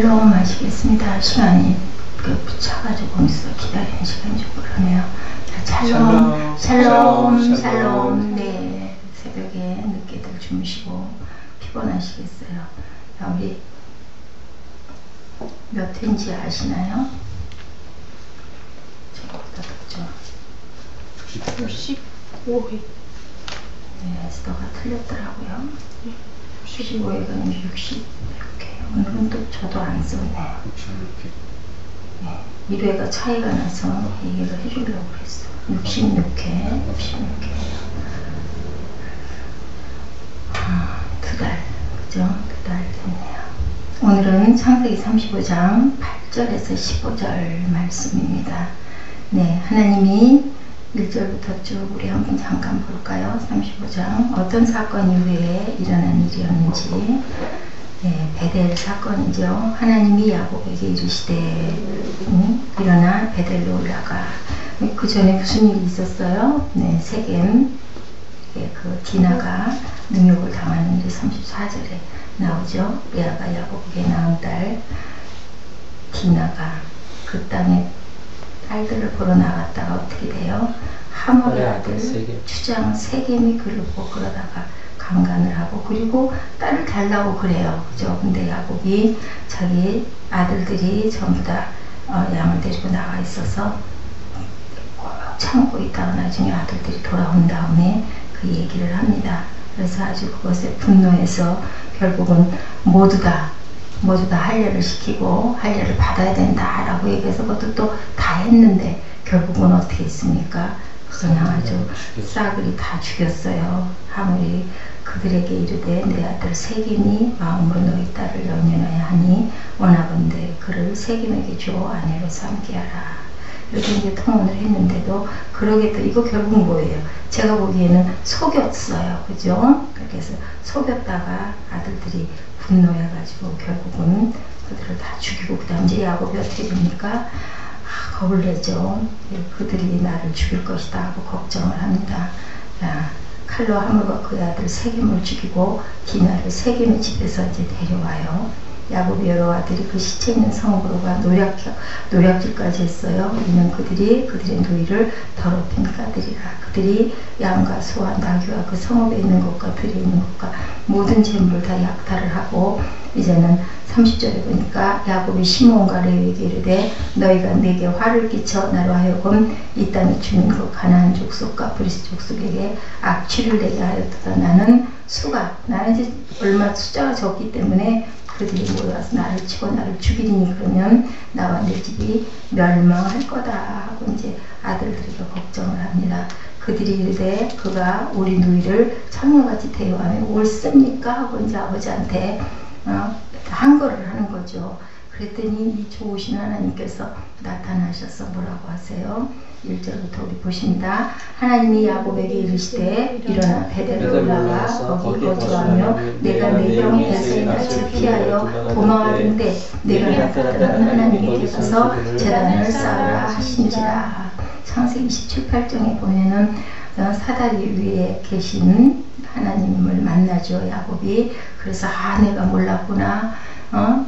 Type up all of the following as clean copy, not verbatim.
샬롬 하시겠습니다. 시간이 붙여가지고 있어 기다리는 시간이 좀 그러네요. 자, 샬롬. 네, 새벽에 늦게들 주무시고 피곤하시겠어요. 자, 우리 몇 회인지 아시나요? 저보다 덥죠? 65회. 네, 에스더가 틀렸더라고요. 15회가 60 이렇게. 오늘은 또 저도 안 썼네. 66회. 네, 1회가 차이가 나서 얘기를 해주려고 그랬어. 66회. 두 달, 그죠? 2달 됐네요. 오늘은 창세기 35장 8절에서 15절 말씀입니다. 네, 하나님이 1절부터 쭉 우리 한번 잠깐 볼까요? 35장 어떤 사건 이후에 일어난 일이었는지. 네, 베델 사건이죠. 하나님이 야곱에게 이르시되 일어나 베델로 올라가. 그 전에 무슨 일이 있었어요? 네, 세겜 그 디나가 능욕을 당하는데 34절에 나오죠. 레아가 야곱에게 낳은 딸 디나가 그 땅에 딸들을 보러 나갔다가 어떻게 돼요? 하몰의 아들 추장 세겜이 그를 보고 그러다가 강간을 하고 그리고 딸을 달라고 그래요. 그죠? 근데 야곱이 자기 아들들이 전부 다 양을 데리고 나가 있어서 꼭 참고 있다가 나중에 아들들이 돌아온 다음에 그 얘기를 합니다. 그래서 아주 그것에 분노해서 결국은 모두 다 할례를 시키고 할례를 받아야 된다라고 얘기해서 그것도 또 다 했는데 결국은 어떻게 했습니까? 그냥 아주 싸그리 다 죽였어요. 하물이 그들에게 이르되 내 아들 세겜이 마음으로 너희 딸을 연연하여 하니 원하건대 그를 세겜에게 줘 아내로 삼게 하라. 이렇게 이제 통언을 했는데도 그러겠다. 이거 결국 뭐예요? 제가 보기에는 속였어요. 그죠? 그렇게 해서 속였다가 아들들이 분노해가지고 결국은 그들을 다 죽이고 그 다음 이제 야곱이 어떻게 됩니까? 겁을 내죠. 그들이 나를 죽일 것이다 하고 걱정을 합니다. 자, 칼로 하물과 그의 아들 세겜을 죽이고 디나를 세겜의 집에서 이제 데려와요. 야곱의 여러 아들이 그 시체 있는 성으로 가 노략질까지 했어요. 이는 그들이 그들의 누이를 더럽힌 까들이라. 그들이 양과 소와 나귀와 그 성읍에 있는 것과 들에 있는 것과 모든 재물을 다 약탈을 하고 이제는 30절에 보니까 야곱이 시므온과 레위에게 이르되 너희가 내게 화를 끼쳐 나로 하여금 이 땅의 주민 그 가나안 족속과 브리스 족속에게 악취를 내게 하였도다. 나는 이제 얼마 숫자가 적기 때문에 그들이 모여서 나를 치고 나를 죽이리니 그러면 나와 내 집이 멸망할 거다 하고 이제 아들들에게 걱정을 합니다. 그들이 이르되 그가 우리 누이를 청년같이 대우하며 옳습니까? 하고 이제 아버지한테 항거를 하는 거죠. 그랬더니 이 좋으신 하나님께서 나타나셔서 뭐라고 하세요? 1절부터 우리 보십니다. 하나님이 야곱에게 이르시되 일어나 베델로 올라가 거기 거주하며 내가 내 형 에서의 낯을 피하여 도망하던대 내가 나타나는 하나님께 가서 제단을 쌓으라 하신지라. 창세기 27, 8장에 보면은 사다리 위에 계신 하나님을 만나죠. 야곱이. 그래서 내가 몰랐구나.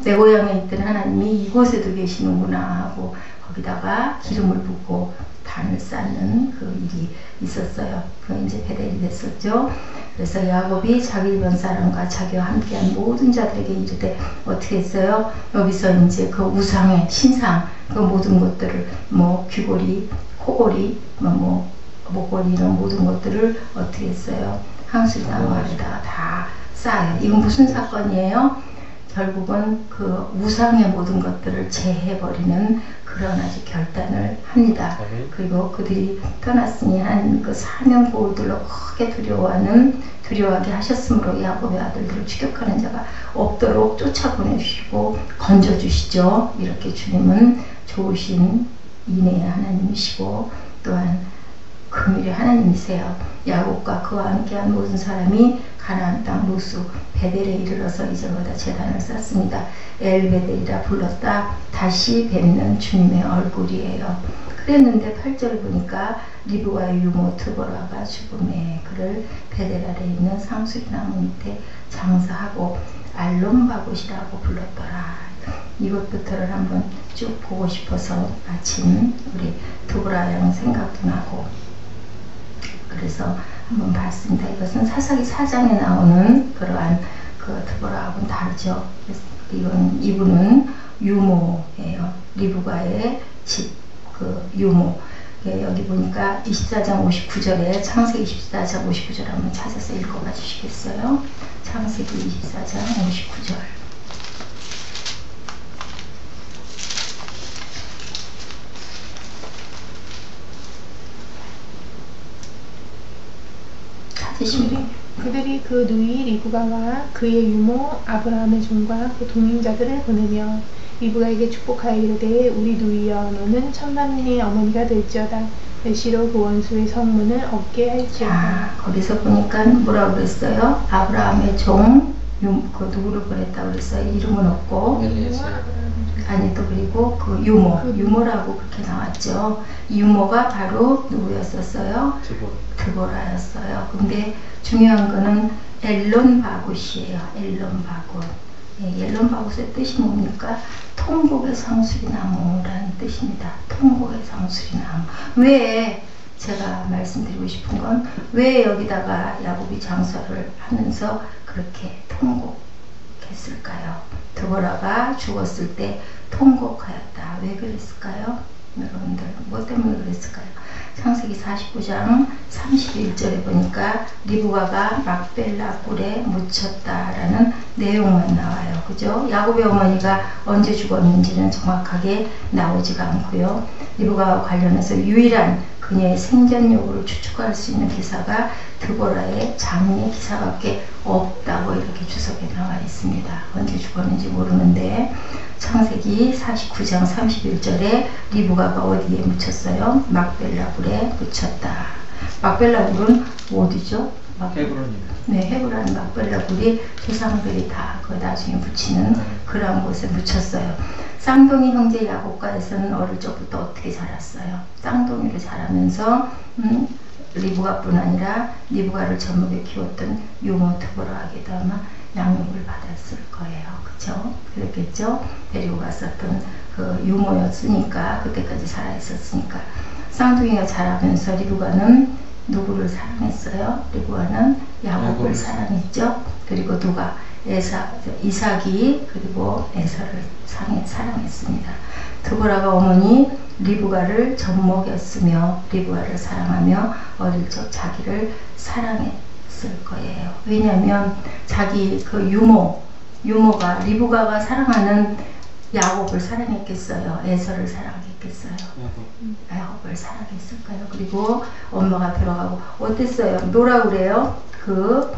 내 고향에 있던 하나님이 이곳에도 계시는구나 하고 거기다가 기름을 붓고 단을 쌓는 그 일이 있었어요. 그 이제 베델이 됐었죠. 그래서 야곱이 자기 일본 사람과 자기와 함께한 모든 자들에게 이르되 어떻게 했어요? 여기서 이제 그 우상의 신상 그 모든 것들을 귀고리, 코고리, 목걸이 이런 모든 것들을 어떻게 했어요? 항술나무 아래다가 다 쌓아요. 이건 무슨 사건이에요? 결국은 그 우상의 모든 것들을 제해버리는 그런 아주 결단을 합니다. 그리고 그들이 떠났으니 한 그 사명 보호들로 크게 두려워하게 하셨으므로 야곱의 아들들을 추격하는 자가 없도록 쫓아보내주시고 건져주시죠. 이렇게 주님은 좋으신 인애의 하나님이시고 또한 긍휼의 하나님이세요. 야곱과 그와 함께한 모든 사람이 가나안 땅 루스 베델에 이르러서 이전보다 제단을 쌓습니다. 엘베델이라 불렀다. 다시 뵙는 주님의 얼굴이에요. 그랬는데 8절을 보니까 리브와의 유모 트보라가 죽음에 그를 베델 아래에 있는 상수리나무 밑에 장사하고 알론바굿이라고 불렀더라. 이것부터를 한번 쭉 보고 싶어서 마침 우리 드보라랑 생각도 나고 그래서 한번 봤습니다. 이것은 사사기 4장에 나오는 그러한 그 드보라하고는 다르죠. 이분은 유모예요. 리브가의 집 그 유모. 여기 보니까 24장 59절에 창세기 24장 59절 한번 찾아서 읽어봐 주시겠어요? 창세기 24장 59절. 그들이 그 누이 리브가와 그의 유모 아브라함의 종과 그 동행자들을 보내며 리브가에게 축복하여 이르되 우리 누이여 너는 천만민의 어머니가 될지어다. 내시로 그 원수의 성문을 얻게 할지어다. 거기서 보니까 뭐라고 그랬어요? 아브라함의 종, 그 누구를 보냈다고 그랬어요? 이름은 없고 아니 또 그리고 그 유모라고 그렇게 나왔죠. 유모가 바로 누구였었어요? 드보라였어요. 근데 중요한 거는 엘론바굿이에요. 엘론바굿. 엘론바굿의 뜻이 뭡니까? 통곡의 상수리나무라는 뜻입니다. 통곡의 상수리나무. 왜 제가 말씀드리고 싶은 건 왜 여기다가 야곱이 장사를 하면서 그렇게 통곡했을까요? 드보라가 죽었을 때 통곡하였다. 왜 그랬을까요? 여러분들 뭐 때문에 그랬을까요? 창세기 49장 31절에 보니까 리브가가 막벨라 꿀에 묻혔다라는 내용만 나와요. 그죠? 야곱의 어머니가 언제 죽었는지는 정확하게 나오지가 않고요. 리브가와 관련해서 유일한 그녀의 생전 여부를 추측할 수 있는 기사가 드보라의 장례 기사밖에 없다고 이렇게 주석에 나와 있습니다. 언제 죽었는지 모르는데 창세기 49장 31절에 리브가가 어디에 묻혔어요? 막벨라 굴에 묻혔다. 막벨라 굴은 어디죠? 헤브론입니다. 네, 헤브론 막벨라 굴이 조상들이 다 그 나중에 묻히는 그런 곳에 묻혔어요. 쌍둥이 형제 야곱과에서는 어릴 적부터 어떻게 자랐어요? 쌍둥이로 자라면서 리브가뿐 아니라 리브가를 젖먹여 키웠던 유모 드보라에게도 아마 양육을 받았을 거예요. 그쵸? 그랬겠죠? 데리고 갔었던 그 유모였으니까 그때까지 살아있었으니까 쌍둥이가 자라면서 리브가는 누구를 사랑했어요? 리브가는 야곱을 사랑했죠? 그리고 누가? 이삭이 그리고 에서를 사랑했습니다. 드보라가 어머니 리브가를 젖먹였으며 리브가를 사랑하며 어릴 적 자기를 사랑했을 거예요. 왜냐하면 자기 그 유모가 리브가가 사랑하는 야곱을 사랑했겠어요? 에서를 사랑했겠어요? 야곱을 사랑했을까요? 그리고 엄마가 들어가고 어땠어요? 뭐라 그래요? 그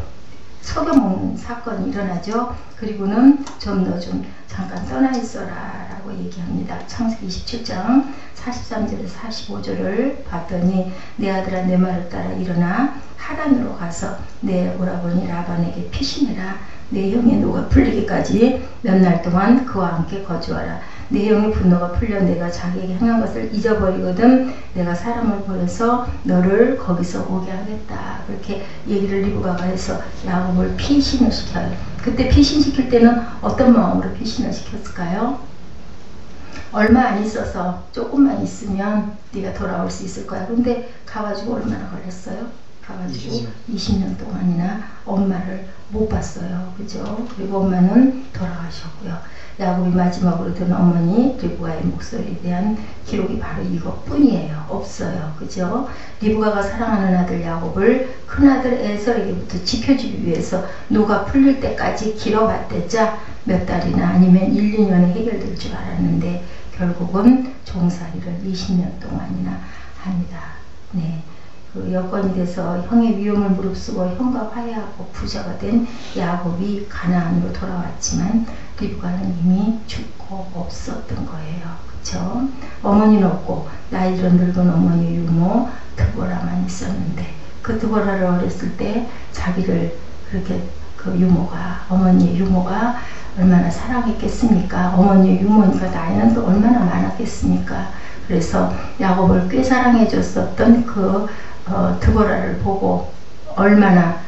속여먹는 사건이 일어나죠. 그리고는 너 좀 잠깐 떠나 있어라 라고 얘기합니다. 창세기 27장 43절에서 45절을 봤더니 내 아들아 내 말을 따라 일어나 하란으로 가서 내 오라버니 라반에게 피신해라. 내 형의 노가 풀리기까지 몇 날 동안 그와 함께 거주하라. 내 형의 분노가 풀려 내가 자기에게 행한 것을 잊어버리거든 내가 사람을 보내서 너를 거기서 오게 하겠다. 그렇게 얘기를 리브가가 해서 야곱을 피신을 시켜요. 그때 피신시킬 때는 어떤 마음으로 피신을 시켰을까요? 얼마 안 있어서 조금만 있으면 네가 돌아올 수 있을 거야. 근데 가가지고 얼마나 걸렸어요? 가가지고 20년 동안이나 엄마를 못 봤어요. 그죠? 그리고 엄마는 돌아가셨고요. 야곱이 마지막으로 들은 어머니 리브가의 목소리에 대한 기록이 바로 이것뿐이에요. 없어요. 그죠? 리브가가 사랑하는 아들 야곱을 큰아들 에서에게부터 지켜주기 위해서 노가 풀릴 때까지 길어봤대자 몇 달이나 아니면 1, 2년에 해결될 줄 알았는데 결국은 종살이를 20년 동안이나 합니다. 네. 그 여건이 돼서 형의 위험을 무릅쓰고 형과 화해하고 부자가 된 야곱이 가나안으로 돌아왔지만 리브가는 이미 죽고 없었던 거예요. 그쵸? 어머니는 없고 나이 들은 늙은 어머니 유모 드보라만 있었는데 그 드보라를 어렸을 때 자기를 그렇게 그 어머니의 유모가 얼마나 사랑했겠습니까? 어머니의 유모니까 나이는 또 얼마나 많았겠습니까? 그래서 야곱을 꽤 사랑해 줬었던 그 드보라를 보고 얼마나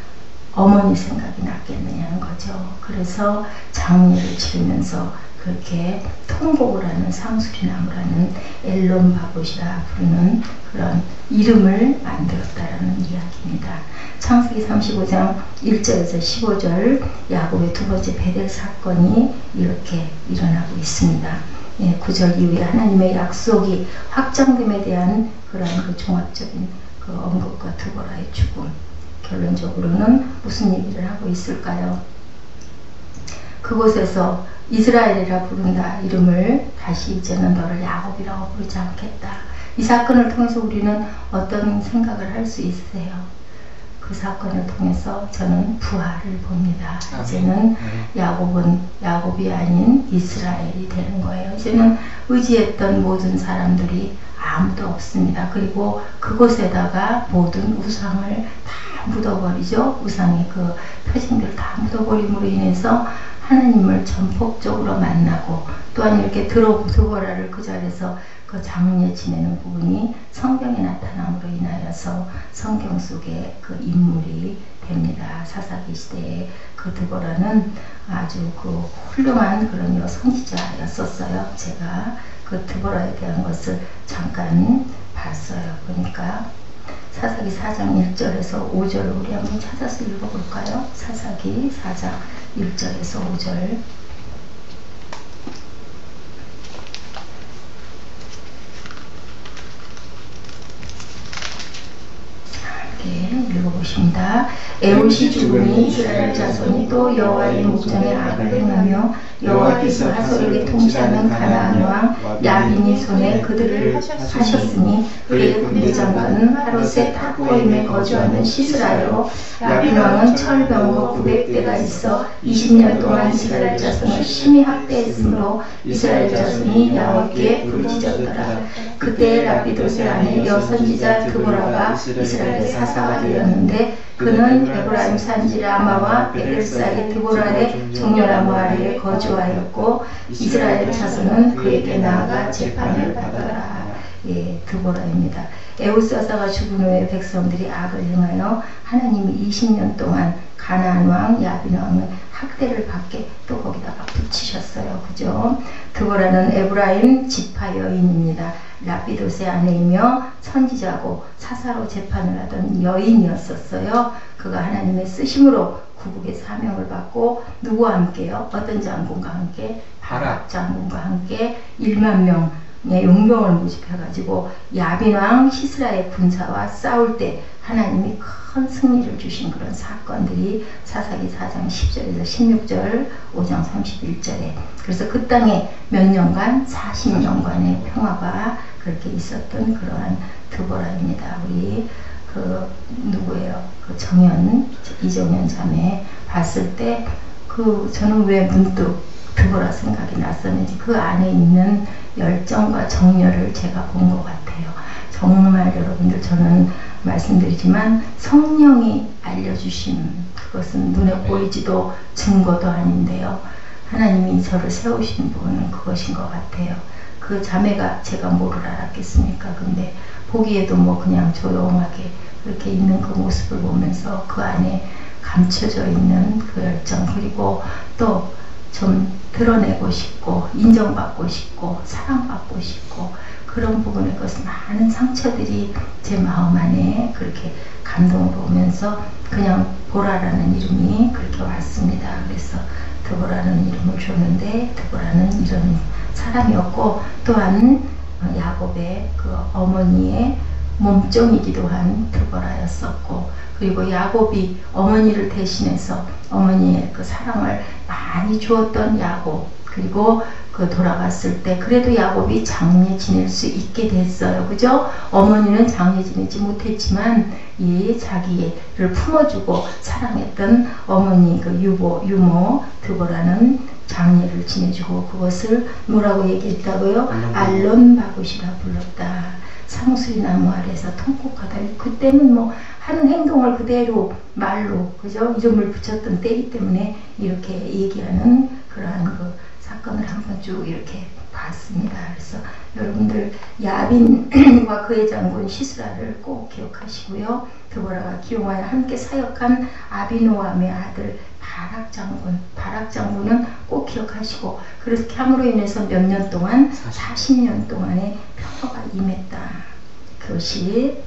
어머니 생각이 났겠느냐는 거죠. 그래서 장례를 치르면서 그 그렇게 통곡을 하는 상수리나무라는 엘론 바봇이라 부르는 그런 이름을 만들었다라는 이야기입니다. 창세기 35장 1절에서 15절 야곱의 두 번째 베델 사건이 이렇게 일어나고 있습니다. 9절 이후에 하나님의 약속이 확정됨에 대한 그러한 그 종합적인 그 언급과 드보라의 죽음, 결론적으로는 무슨 얘기를 하고 있을까요? 그곳에서 이스라엘이라 부른다 이름을 다시 이제는 너를 야곱이라고 부르지 않겠다. 이 사건을 통해서 우리는 어떤 생각을 할 수 있으세요? 그 사건을 통해서 저는 부활을 봅니다. 이제는 야곱은 야곱이 아닌 이스라엘이 되는 거예요. 이제는 의지했던 모든 사람들이 아무도 없습니다. 그리고 그곳에다가 모든 우상을 다 묻어버리죠. 우상의 그 표징들 다 묻어버림으로 인해서 하나님을 전폭적으로 만나고 또한 이렇게 드보라를 그 자리에서 그 장례 지내는 부분이 성경에 나타남으로 인하여서 성경 속에 그 인물이 됩니다. 사사기 시대에 그 드보라는 아주 그 훌륭한 그런 선지자였었어요. 제가 그 드보라에 대한 것을 잠깐 봤어요. 그러니까 사사기 4장 1절에서 5절을 우리 한번 찾아서 읽어볼까요? 사사기 4장 1절에서 5절. 읽어보십니다. 에봇이 죽음이 이스라엘 자손이 또 여호와의 목전에 악을 행하며 여호와께서 하솔에게 통치하는 가나안 왕 야빈이 손에 그들을 하셨으니 그의 군대장관은 하롯의 탑고임에 거주하는 시스라요. 야빈 왕은 철병거 900대가 있어 20년 동안 이스라엘 자손을 심히 학대했으므로 이스라엘 자손이 야곱께 부르짖었더라. 그때 라피도세 아내 여선지자 드보라가 이스라엘의 사사가 되었는데 그는 에브라임 산지 라마와 베델 사이 드보라의 종려나무 아래에 거주하였고 이스라엘 자손은 그에게 나아가 재판을 받아라. 드보라입니다. 에봇 사사가 죽은 후에 백성들이 악을 행하여 하나님이 20년 동안 가나안 왕 야빈 왕을 학대를 받게 또 거기다가 붙이셨어요. 그죠? 드보라는 에브라임 지파 여인입니다. 라피도세 아내이며 선지자고 사사로 재판을 하던 여인이었었어요. 그가 하나님의 쓰심으로 구국의 사명을 받고 누구와 함께요? 어떤 장군과 함께? 바락 장군과 함께 1만 명의 용병을 모집해가지고 야빈왕 시스라의 군사와 싸울 때 하나님이 큰 승리를 주신 그런 사건들이 사사기 4장 10절에서 16절 5장 31절에 그래서 그 땅에 몇 년간 40년간의 평화가 그렇게 있었던 그러한 드보라입니다. 우리 그 누구예요? 그 정연 이정연 자매 봤을 때 그 저는 왜 문득 드보라 생각이 났었는지 그 안에 있는 열정과 정열을 제가 본 것 같아요. 정말 여러분들 저는 말씀드리지만 성령이 알려주신 그것은 눈에 보이지도 증거도 아닌데요. 하나님이 저를 세우신 분은 그것인 것 같아요. 그 자매가 제가 뭐를 알았겠습니까? 근데 보기에도 뭐 그냥 조용하게 그렇게 있는 그 모습을 보면서 그 안에 감춰져 있는 그 열정 그리고 또 좀 드러내고 싶고 인정받고 싶고 사랑받고 싶고 그런 부분에 것은 많은 상처들이 제 마음 안에 그렇게 감동을 오면서 그냥 보라라는 이름이 그렇게 왔습니다. 그래서 드보라는 이름을 줬는데 드보라는 이런 사람이었고 또한 야곱의 그 어머니의 몸종이기도 한 드보라였었고 그리고 야곱이 어머니를 대신해서 어머니의 그 사랑을 많이 주었던 야곱 그리고 그 돌아갔을 때 그래도 야곱이 장례 지낼 수 있게 됐어요. 그죠? 어머니는 장례 지내지 못했지만 이 자기를 품어주고 사랑했던 어머니 그 유모 드보라는 장례를 지내주고 그것을 뭐라고 얘기했다고요? 알론 바봇이라 불렀다. 상수리 나무 아래서 통곡하다. 그때는 뭐 하는 행동을 그대로 말로 그죠? 이름을 붙였던 때이기 때문에 이렇게 얘기하는 그러한 그 사건을 한번 쭉 이렇게 봤습니다. 그래서 여러분들 야빈과 그의 장군 시스라를 꼭 기억하시고요. 드보라가 기용하여 함께 사역한 아비노함의 아들 바락 장군은 꼭 기억하시고, 그렇게 함으로 인해서 몇 년 동안 40년 동안의 평화가 임했다. 그것이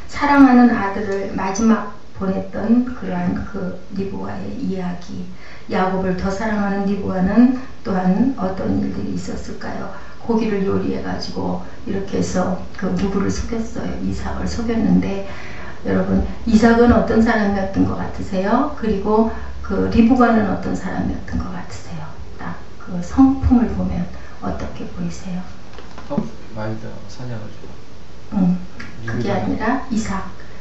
사랑하는 아들을 마지막 보냈던 그러한 그 리브가의 이야기. 야곱을 더 사랑하는 리브가는 또한 어떤 일들이 있었을까요? 고기를 요리해 가지고 이렇게 해서 그 누구를 속였어요? 이삭을 속였는데, 여러분 이삭은 어떤 사람이었던 것 같으세요? 그리고 그 리브가는 어떤 사람이었던 것 같으세요? 딱 그 성품을 보면 어떻게 보이세요? 말도 사냥을 좋아. 그게 아니라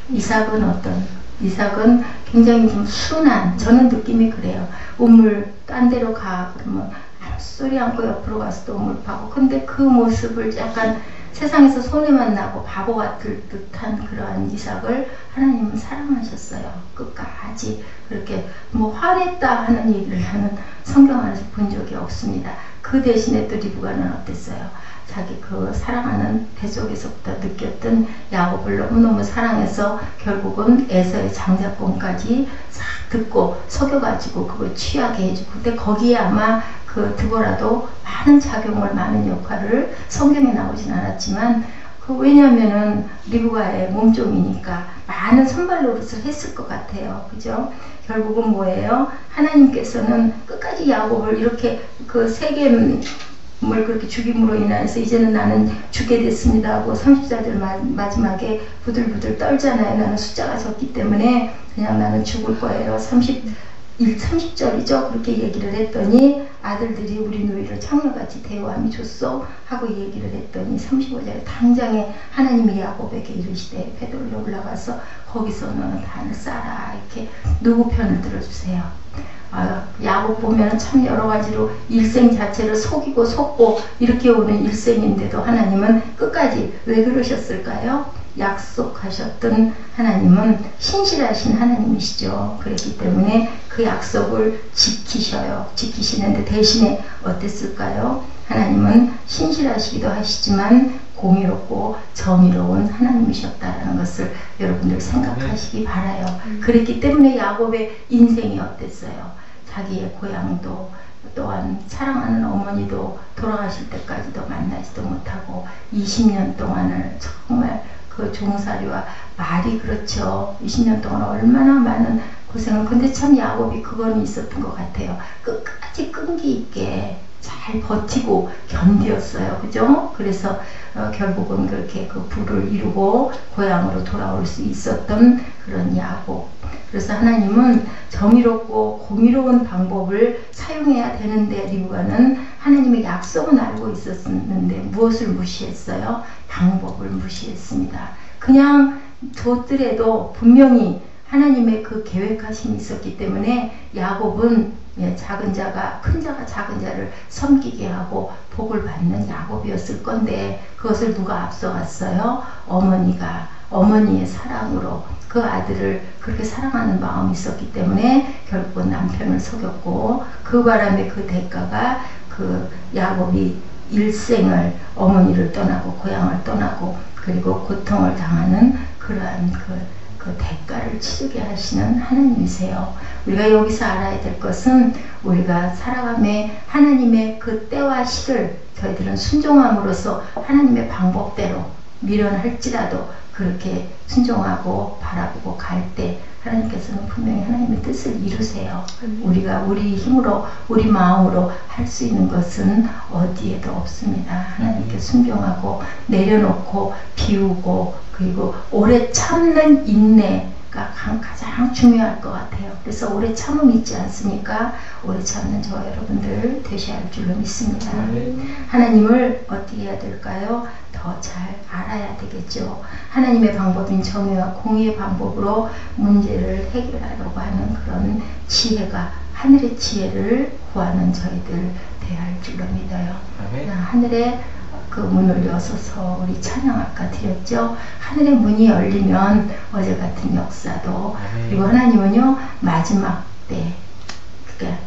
이삭은 어떤? 이삭은 굉장히 좀 순한, 저는 느낌이 그래요. 우물 딴 데로 가 그러면 아무 소리 않고 옆으로 가서 또 우물 파고, 근데 그 모습을 약간 세상에서 손해만 나고 바보 같을 듯한 그러한 이삭을 하나님은 사랑하셨어요. 끝까지. 그렇게 뭐 화냈다 하는 얘기를 하는 성경 안에서 본 적이 없습니다. 그 대신에 또 리브가는 어땠어요? 자기 그 사랑하는 뱃속에서부터 느꼈던 야곱을 너무너무 사랑해서 결국은 에서의 장자권까지 싹 듣고 속여가지고 그걸 취하게 해주고, 근데 거기에 아마 그 드보라도 많은 역할을, 성경에 나오진 않았지만 왜냐하면은 리브가의 몸종이니까 많은 선발 노릇을 했을 것 같아요. 그죠? 결국은 뭐예요? 하나님께서는 끝까지 야곱을 이렇게 그 세겜을 그렇게 죽임으로 인해서 이제는 나는 죽게 됐습니다 하고 30자들 마지막에 부들부들 떨잖아요. 나는 숫자가 적기 때문에 그냥 나는 죽을 거예요. 30절이죠. 그렇게 얘기를 했더니 아들들이 우리 누이를 창녀같이 대우함이 좋소 하고 얘기를 했더니 35절에 당장에 하나님이 야곱에게 이르시되 베들로 올라가서 거기서 너는 단을 쌓아라. 이렇게 누구 편을 들어주세요? 야곱 보면 참 여러 가지로 일생 자체를 속이고 속고 이렇게 오는 일생인데도 하나님은 끝까지 왜 그러셨을까요? 약속하셨던 하나님은 신실하신 하나님이시죠. 그랬기 때문에 그 약속을 지키시는데 대신에 어땠을까요? 하나님은 신실하시기도 하시지만 공의롭고 정의로운 하나님이셨다는 것을 여러분들 생각하시기 바라요. 그랬기 때문에 야곱의 인생이 어땠어요? 자기의 고향도 또한 사랑하는 어머니도 돌아가실 때까지도 만나지도 못하고 20년 동안을 정말 그 종살이와 말이 그렇죠. 20년 동안 얼마나 많은 고생을, 근데 참 야곱이 그거는 있었던 것 같아요. 끝까지 끈기 있게 잘 버티고 견디었어요. 그죠? 그래서 결국은 그렇게 그 부를 이루고 고향으로 돌아올 수 있었던 그런 야곱. 그래서 하나님은 정의롭고 공의로운 방법을 사용해야 되는데 리브가는 하나님의 약속은 알고 있었는데 무엇을 무시했어요? 방법을 무시했습니다. 그냥 뒀더라도 분명히 하나님의 그 계획하심이 있었기 때문에 야곱은 작은 자가 큰 자가 작은 자를 섬기게 하고 복을 받는 야곱이었을 건데 그것을 누가 앞서갔어요? 어머니의 사랑으로 그 아들을 그렇게 사랑하는 마음이 있었기 때문에 결국은 남편을 속였고, 그 바람에 그 대가가 그 야곱이 일생을 어머니를 떠나고 고향을 떠나고 그리고 고통을 당하는 그러한 그 대가를 치르게 하시는 하나님이세요. 우리가 여기서 알아야 될 것은 우리가 살아감에 하나님의 그 때와 시를 저희들은 순종함으로써 하나님의 방법대로 미련할지라도 그렇게 순종하고 바라보고 갈 때 하나님께서는 분명히 하나님의 뜻을 이루세요. 우리가 우리 힘으로 우리 마음으로 할 수 있는 것은 어디에도 없습니다. 하나님께 순종하고 내려놓고 비우고 그리고 오래 참는 인내가 가장 중요할 것 같아요. 그래서 오래 참음 있지 않습니까? 오래 참는 저와 여러분들 되셔야 할 줄로 믿습니다. 하나님을 어떻게 해야 될까요? 더 잘 알아야 되겠죠. 하나님의 방법인 정의와 공의의 방법으로 문제를 해결하려고 하는 그런 지혜가 하늘의 지혜를 구하는 저희들 되어야 할 줄로 믿어요. 하늘의 그 문을 여서서 우리 찬양 아까 드렸죠. 하늘의 문이 열리면 어제 같은 역사도 그리고 하나님은요 마지막 때 그러니까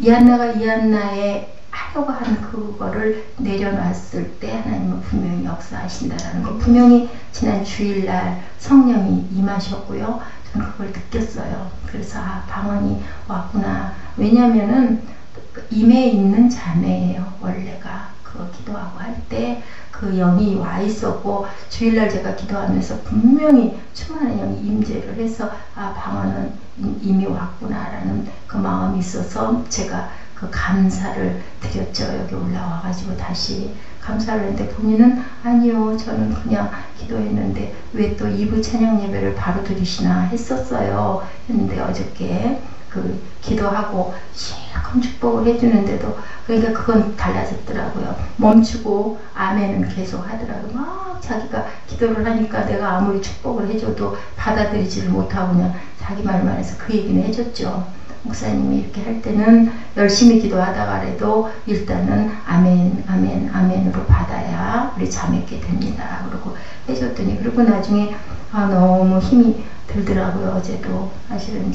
이한나가 이한나의 하려고 하는 그거를 내려놨을 때 하나님은 분명히 역사하신다라는 거. 분명히 지난 주일날 성령이 임하셨고요. 저는 그걸 느꼈어요. 그래서 방언이 왔구나. 왜냐면은 임해 있는 자매예요. 원래가 그 기도하고 할 때 그 영이 와 있었고, 주일날 제가 기도하면서 분명히 충만한 영이 임재를 해서 방언은 이미 왔구나라는 그 마음이 있어서 제가 그 감사를 드렸죠. 여기 올라와가지고 다시 감사를 했는데 본인은 아니요, 저는 그냥 기도했는데 왜 또 2부 찬양 예배를 바로 드리시나 했었어요. 했는데 어저께 그 기도하고 실컷 축복을 해주는데도, 그러니까 그건 달라졌더라고요. 멈추고 아멘은 계속 하더라고요. 막 자기가 기도를 하니까 내가 아무리 축복을 해줘도 받아들이지를 못하고 그냥 자기 말만 해서 그 얘기는 해줬죠. 목사님이 이렇게 할 때는 열심히 기도하다가라도 일단은 아멘, 아멘, 아멘으로 받아야 우리 자매게 됩니다. 그러고 해줬더니, 그리고 나중에 너무 힘이 들더라고요. 어제도 사실은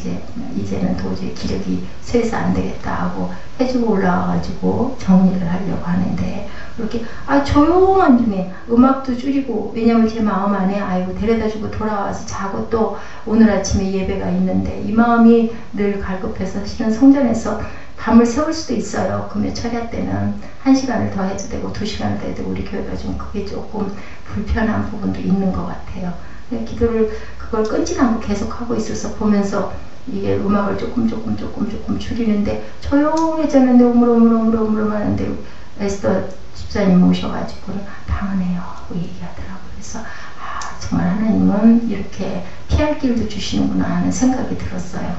이제는 도저히 기력이 쇠서 안 되겠다 하고 해주고 올라와가지고 정리를 하려고 하는데, 그렇게 조용한 중에 음악도 줄이고, 왜냐면 제 마음 안에 아이고 데려다주고 돌아와서 자고 또 오늘 아침에 예배가 있는데 이 마음이 늘 갈급해서 사실은 성전에서 밤을 새울 수도 있어요. 금요 철야 때는 1시간을 더 해도 되고 2시간을 더 해도 되고, 우리 교회가 좀 그게 조금 불편한 부분도 있는 것 같아요. 기도를 그걸 끊지 않고 계속 하고 있어서 보면서 이게 음악을 조금 줄이는데 조용해졌는데 우물우물 하는데 에스더 집사님 오셔가지고 방언해요 얘기하더라고요. 그래서 정말 하나님은 이렇게 피할 길도 주시는구나 하는 생각이 들었어요.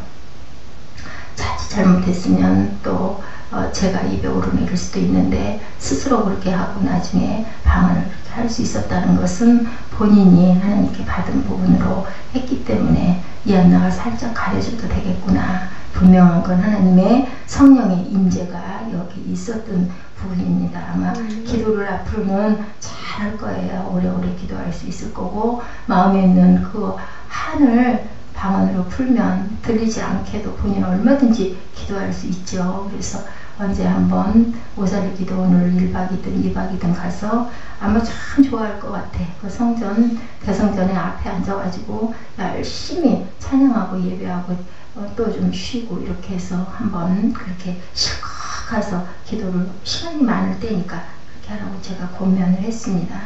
자칫 잘못했으면 또 제가 입에 오르내릴 수도 있는데, 스스로 그렇게 하고 나중에 방언을 그렇게 할 수 있었다는 것은 본인이 하나님께 받은 부분으로 했기 때문에 이 안나가 살짝 가려줘도 되겠구나. 분명한 건 하나님의 성령의 임재가 여기 있었던 부분입니다. 아마 기도를 앞으로는 잘할 거예요. 오래오래 기도할 수 있을 거고, 마음에 있는 그 한을 방언으로 풀면 들리지 않게도 본인은 얼마든지 기도할 수 있죠. 그래서 언제 한번 오사리 기도 오늘 1박이든 2박이든 가서 아마 참 좋아할 것 같아. 그 성전, 대성전에 앞에 앉아가지고 열심히 찬양하고 예배하고 또 좀 쉬고 이렇게 해서 한번 그렇게 실컷 가서 기도를, 시간이 많을 때니까 그렇게 하라고 제가 권면을 했습니다.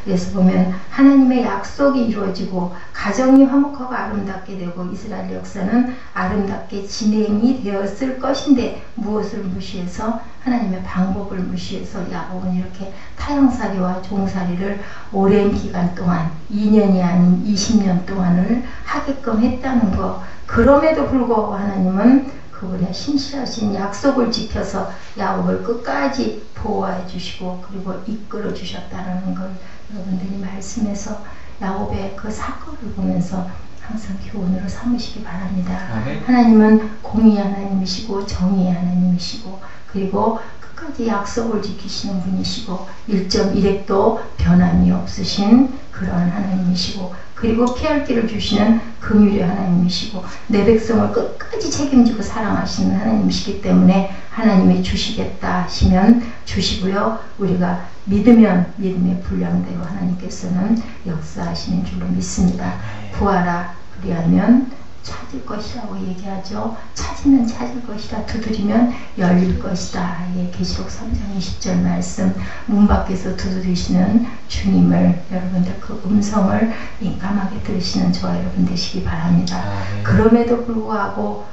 그래서 보면 하나님의 약속이 이루어지고 가정이 화목하고 아름답게 되고 이스라엘 역사는 아름답게 진행이 되었을 것인데, 무엇을 무시해서? 하나님의 방법을 무시해서 야곱은 이렇게 타향살이와 종살이를 오랜 기간 동안 2년이 아닌 20년 동안을 하게끔 했다는 거. 그럼에도 불구하고 하나님은 그분의 신실하신 약속을 지켜서 야곱을 끝까지 보호해 주시고 그리고 이끌어 주셨다는 걸 여러분들이 말씀에서 야곱의 그 사건을 보면서 항상 교훈으로 삼으시기 바랍니다. 하나님은 공의의 하나님이시고 정의의 하나님이시고, 그리고 끝까지 약속을 지키시는 분이시고 1.1핵도 변함이 없으신 그러한 하나님이시고, 그리고 피할 길을 주시는 긍휼의 하나님이시고 내 백성을 끝까지 책임지고 사랑하시는 하나님이시기 때문에 하나님이 주시겠다 하시면 주시고요. 우리가 믿으면 믿음의 분량대로 하나님께서는 역사하시는 줄로 믿습니다. 구하라 그리하면 찾을 것이라고 얘기하죠. 찾으면 찾을 것이다. 두드리면 열릴 것이다. 예, 계시록 3장 20절 말씀. 문 밖에서 두드리시는 주님을, 여러분들 그 음성을 민감하게 들으시는 저와 여러분 되시기 바랍니다. 그럼에도 불구하고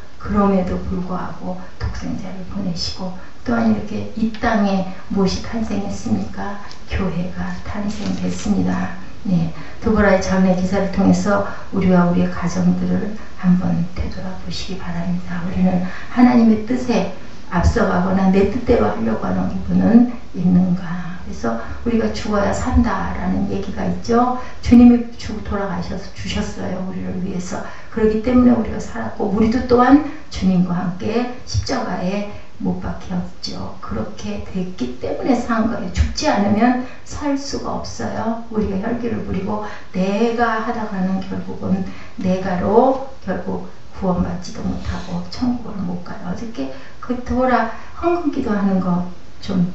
독생자를 보내시고, 또한 이렇게 이 땅에 무엇이 탄생했습니까? 교회가 탄생됐습니다. 네, 드보라의 장례 기사를 통해서 우리와 우리의 가정들을 한번 되돌아보시기 바랍니다. 우리는 하나님의 뜻에 앞서가거나 내 뜻대로 하려고 하는 부분은 있는가? 그래서 우리가 죽어야 산다라는 얘기가 있죠. 주님이 돌아가셔서 주셨어요. 우리를 위해서. 그렇기 때문에 우리가 살았고, 우리도 또한 주님과 함께 십자가에 못 박혔죠. 그렇게 됐기 때문에 산 거예요. 죽지 않으면 살 수가 없어요. 우리가 혈기를 부리고 내가 하다가는 결국은 내가로 결국 구원받지도 못하고 천국을 못 가요. 어저께 그 도라 헌금 기도하는 거 좀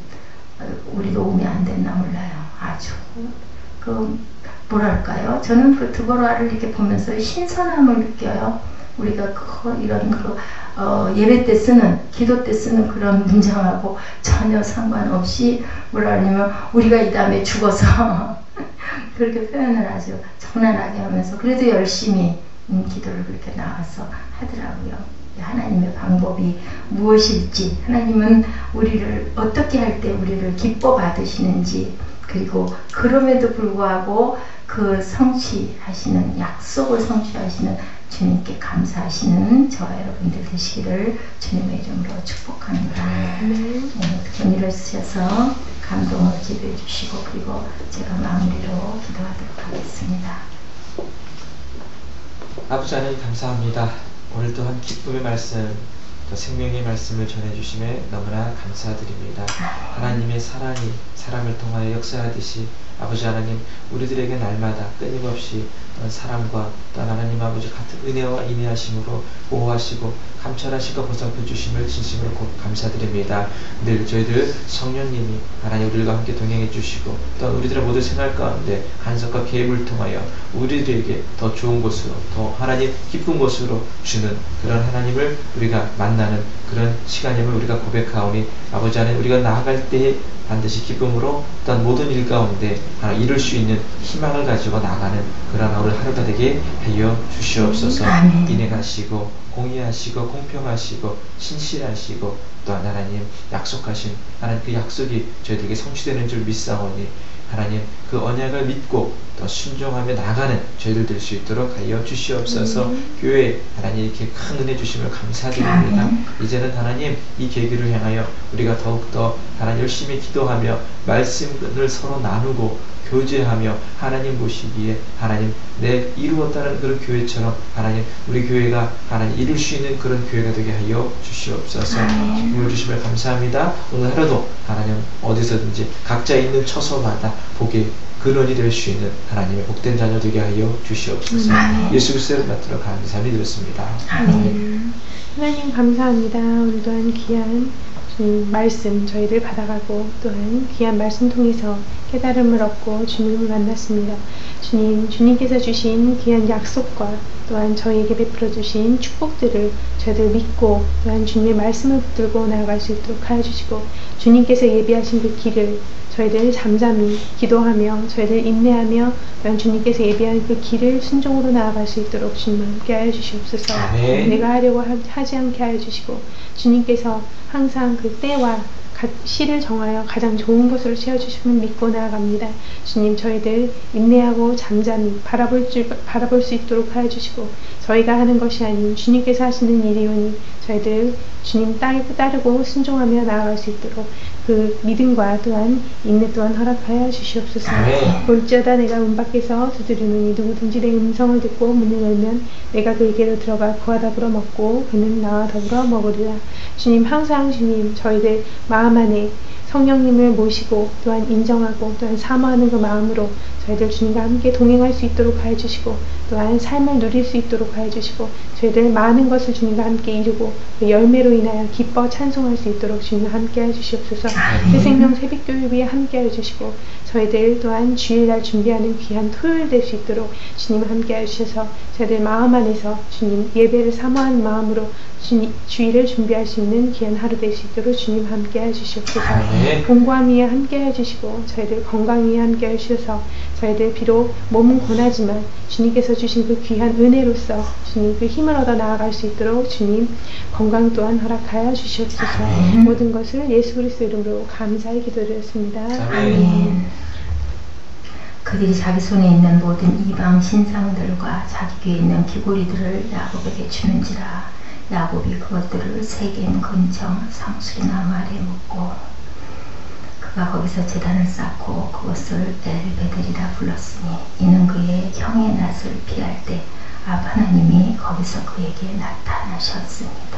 우리도 오면 안 됐나 몰라요. 아주 뭐랄까요? 저는 그 드보라를 이렇게 보면서 신선함을 느껴요. 우리가 이런 예배 때 쓰는, 기도 때 쓰는 그런 문장하고 전혀 상관없이 뭐라 하냐면 우리가 이 다음에 죽어서 그렇게 표현을 아주 정난하게 하면서 그래도 열심히 기도를 그렇게 나와서 하더라고요. 하나님의 방법이 무엇일지, 하나님은 우리를 어떻게 할 때 우리를 기뻐 받으시는지, 그리고 그럼에도 불구하고 그 성취하시는, 약속을 성취하시는 주님께 감사하시는 저와 여러분들 되시기를 주님의 이름으로 축복합니다. 그 일을 쓰셔서 감동을 기도해 주시고, 그리고 제가 마무리로 기도하도록 하겠습니다. 아버지 하나님 감사합니다. 오늘 또한 기쁨의 말씀, 또 생명의 말씀을 전해주심에 너무나 감사드립니다. 하나님의 사랑이 사람을 통하여 역사하듯이 아버지 하나님, 우리들에게 날마다 끊임없이 사랑과 또 하나님 아버지 같은 은혜와 인내하심으로 보호하시고 감찰하시고 보살펴 주심을 진심으로 감사드립니다. 늘 저희들 성령님이 하나님 우리들과 함께 동행해 주시고 또 우리들의 모든 생활 가운데 간섭과 개입을 통하여 우리들에게 더 좋은 곳으로, 더 하나님 기쁜 곳으로 주는 그런 하나님을 우리가 만나는 그런 시간임을 우리가 고백하오니 아버지 하나님, 우리가 나아갈 때에 반드시 기쁨으로 어떤 모든 일 가운데 이룰 수 있는 희망을 가지고 나가는 그런 오늘 하루가 되게 하여 주시옵소서. 인내하시고 공의하시고 공평하시고 신실하시고 또한 하나님 약속하신 하나님 그 약속이 저희들에게 성취되는 줄 믿사오니 하나님 그 언약을 믿고 더 순종하며 나가는 저희들 될 수 있도록 하여 주시옵소서. 교회 하나님 이렇게 큰 은혜 주심을 감사드립니다. 이제는 하나님 이 계기를 향하여 우리가 더욱더 하나님 열심히 기도하며 말씀을 서로 나누고 교제하며 하나님 보시기에 하나님 내 이루었다는 그런 교회처럼 하나님 우리 교회가 하나님 이룰 수 있는 그런 교회가 되게 하여 주시옵소서. 기쁨을 주시면 감사합니다. 오늘 하루도 하나님 어디서든지 각자 있는 처소마다 복의 근원이 될 수 있는 하나님의 복된 자녀 되게 하여 주시옵소서. 예수 그리스도를 받들어 감사함이 드렸습니다. 아멘. 하나님 감사합니다. 오늘 또한 귀한 말씀 저희들 받아가고 또한 귀한 말씀 통해서 깨달음을 얻고 주님을 만났습니다. 주님께서 주신 귀한 약속과 또한 저희에게 베풀어 주신 축복들을 저희들 믿고 또한 주님의 말씀을 붙들고 나아갈 수 있도록 하여 주시고, 주님께서 예비하신 그 길을 저희들 잠잠히 기도하며 저희들 인내하며 또한 주님께서 예비한 그 길을 순종으로 나아갈 수 있도록 주님 함께 하여 주시옵소서. 내가 하려고 하지 않게 하여 주시고, 주님께서 항상 그 때와 시를 정하여 가장 좋은 곳으로 세워주심을 믿고 나아갑니다. 주님, 저희들 인내하고 잠잠히 바라볼 수 있도록 하여 주시고, 저희가 하는 것이 아닌 주님께서 하시는 일이오니 저희들 주님 따르고 순종하며 나아갈 수 있도록 그 믿음과 또한 인내 또한 허락하여 주시옵소서. 볼지어다 내가 문 밖에서 두드리노니 누구든지 내 음성을 듣고 문을 열면 내가 그에게로 들어가 그와 더불어 먹고 그는 나와 더불어 먹으리라. 주님, 항상 주님 저희들 마음 안에 성령님을 모시고 또한 인정하고 또한 사모하는 그 마음으로 저희들 주님과 함께 동행할 수 있도록 하여 주시고, 또한 삶을 누릴 수 있도록 하여 주시고, 저희들 많은 것을 주님과 함께 이루고 그 열매로 인하여 기뻐 찬송할 수 있도록 주님과 함께 하여 주시옵소서. 새 생명 새벽교회 위에 함께 하여 주시고, 저희들 또한 주일날 준비하는 귀한 토요일 될 수 있도록 주님 함께 하여 주셔서 저희들 마음 안에서 주님 예배를 사모하는 마음으로 주일을 준비할 수 있는 귀한 하루 될 수 있도록 주님 함께 해주시옵소서. 공부함 위에 함께 해주시고 저희들 건강 위에 함께 해주셔서 저희들 비록 몸은 고나지만 주님께서 주신 그 귀한 은혜로서 주님 그 힘을 얻어 나아갈 수 있도록 주님 건강 또한 허락하여 주시옵소서. 모든 것을 예수 그리스도 이름으로 감사히 기도드렸습니다. 아멘. 그들이 자기 손에 있는 모든 이방 신상들과 자기 귀에 있는 귀고리들을 야곱에게 주는지라. 야곱이 그것들을 세겜 근청 상수리나무 아래 묻고 그가 거기서 제단을 쌓고 그것을 엘베델이라 불렀으니 이는 그의 형의 낯을 피할 때 하나님이 거기서 그에게 나타나셨습니다.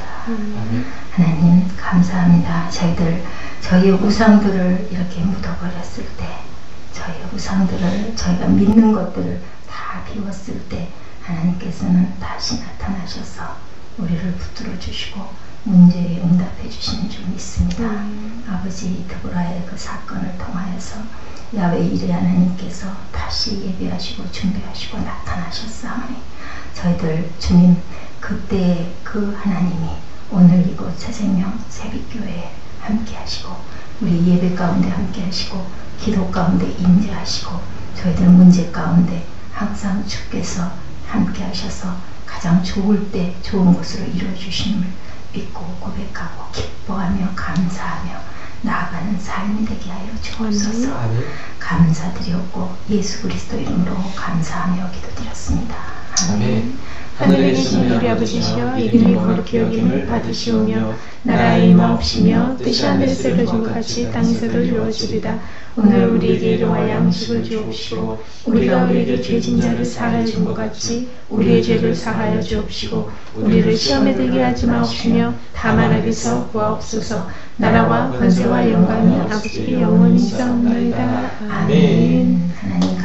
하나님 감사합니다. 저희의 우상들을 이렇게 묻어버렸을 때, 저희의 우상들을 저희가 믿는 것들을 다 비웠을 때 하나님께서는 다시 나타나셔서 우리를 붙들어 주시고 문제에 응답해 주시는 줄 믿습니다. 아버지 드보라의 그 사건을 통하여서 야외 일의 하나님께서 다시 예배하시고 준비하시고 나타나셨사오니 저희들 주님 그때 그 하나님이 오늘 이곳 새생명 새빛교회에 함께 하시고 우리 예배 가운데 함께 하시고 기도 가운데 임재하시고 저희들 문제 가운데 항상 주께서 함께 하셔서 가장 좋을 때 좋은 것으로 이루어주심을 믿고 고백하고 기뻐하며 감사하며 나아가는 삶이 되게 하여 주옵소서. 아멘. 감사드렸고 예수 그리스도 이름으로 감사하며 기도드렸습니다. 아멘. 하늘에 계신 우리 아버지시여 이름이 거룩히 여김을 받으시오며 나라의 임하옵시며 뜻이 하늘에서 이루어진 것 같이 땅에서도 이루어지리다. 오늘 우리에게 일용할 양식을 주옵시고 우리가 우리에게 죄진 자를 사하여 준 것 같이 우리의 죄를 사하여 주옵시고 우리를 시험에 들게 하지 마옵시며 다만 악에서 구하옵소서. 나라와 권세와 영광이 아버지께 영원히 있사옵나이다. 아멘. 하나님